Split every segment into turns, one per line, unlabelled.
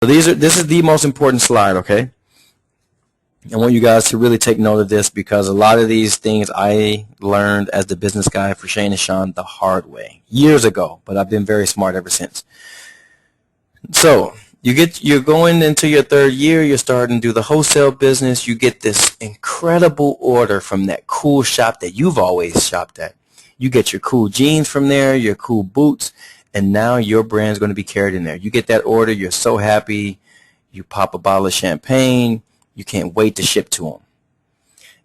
this is the most important slide, okay? I want you guys to really take note of this because a lot of these things I learned as the business guy for Shane and Shawn the hard way years ago, but I've been very smart ever since. So you're going into your third year, you're starting to do the wholesale business, you get this incredible order from that cool shop that you've always shopped at. You get your cool jeans from there, your cool boots, and now your brand's going to be carried in there. You get that order, you're so happy, you pop a bottle of champagne, you can't wait to ship to them.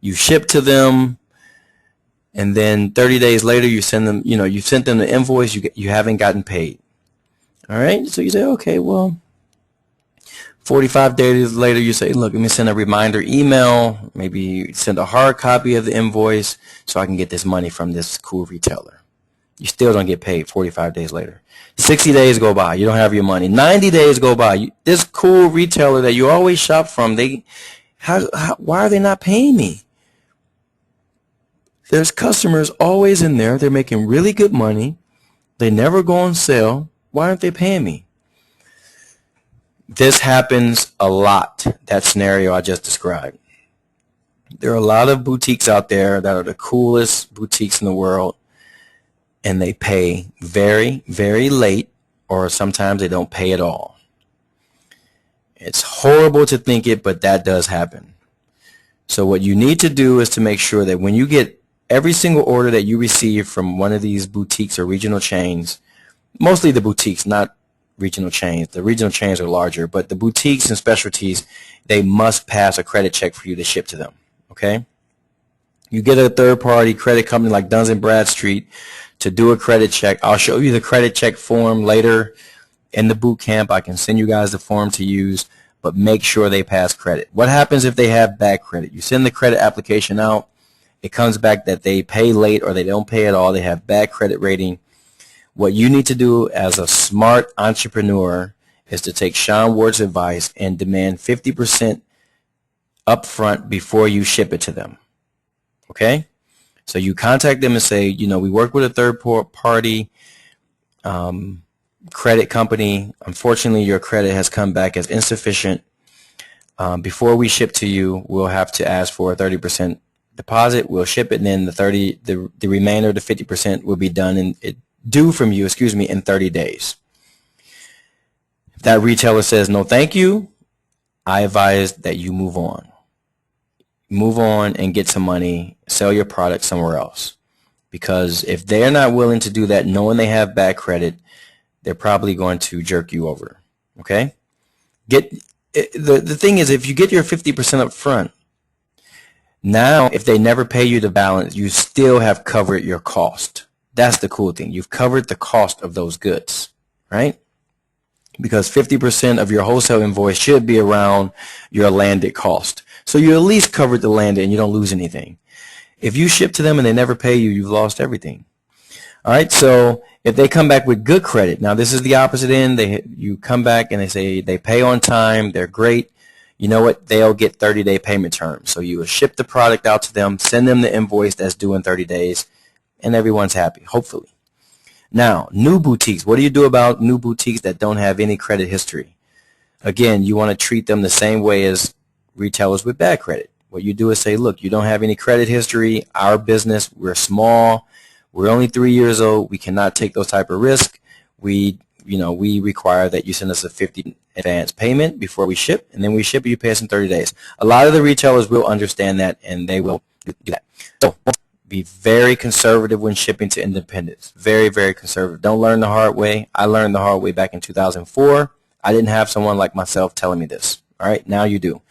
You ship to them, and then 30 days later you send them, you sent them the invoice, you haven't gotten paid. All right, so you say, okay, well, 45 days later you say, look, let me send a reminder email, maybe send a hard copy of the invoice so I can get this money from this cool retailer. You still don't get paid 45 days later. 60 days go by, you don't have your money. 90 days go by, this cool retailer that you always shop from, why are they not paying me? There's customers always in there, they're making really good money, they never go on sale, why aren't they paying me? This happens a lot, that scenario I just described. There are a lot of boutiques out there that are the coolest boutiques in the world, and they pay very, very late, or sometimes they don't pay at all. It's horrible to think it, but that does happen. So what you need to do is to make sure that when you get every single order that you receive from one of these boutiques or regional chains, mostly the boutiques, not regional chains. The regional chains are larger, but the boutiques and specialties, they must pass a credit check for you to ship to them, okay? You get a third-party credit company like Duns & Bradstreet to do a credit check. I'll show you the credit check form later in the boot camp. I can send you guys the form to use, but make sure they pass credit. What happens if they have bad credit? You send the credit application out. It comes back that they pay late or they don't pay at all. They have bad credit rating. What you need to do as a smart entrepreneur is to take Shawn Ward's advice and demand 50% upfront before you ship it to them. Okay? So you contact them and say, we work with a third-party credit company. Unfortunately, your credit has come back as insufficient. Before we ship to you, we'll have to ask for a 30% deposit. We'll ship it, and then the remainder of the 50% will be due from you, in 30 days. If that retailer says no thank you, I advise that you move on. Move on and get some money, sell your product somewhere else. Because if they're not willing to do that, knowing they have bad credit, they're probably going to jerk you over. Okay? The thing is, if you get your 50% up front, now if they never pay you the balance, you still have covered your cost. That's the cool thing. You've covered the cost of those goods, right? Because 50% of your wholesale invoice should be around your landed cost. So you at least covered the landed and you don't lose anything. If you ship to them and they never pay you, you've lost everything. All right, so if they come back with good credit, now this is the opposite end. You come back and they say they pay on time, they're great. You know what? They'll get 30-day payment terms. So you will ship the product out to them, send them the invoice that's due in 30 days, and everyone's happy, hopefully. Now, new boutiques. What do you do about new boutiques that don't have any credit history? Again, you want to treat them the same way as retailers with bad credit. What you do is say, look, you don't have any credit history. Our business, we're small. We're only 3 years old. We cannot take those type of risks. We require that you send us a 50 advance payment before we ship, and then we ship, you pay us in 30 days. A lot of the retailers will understand that, and they will do that. So be very conservative when shipping to independents. Very, very conservative. Don't learn the hard way. I learned the hard way back in 2004. I didn't have someone like myself telling me this. All right, now you do.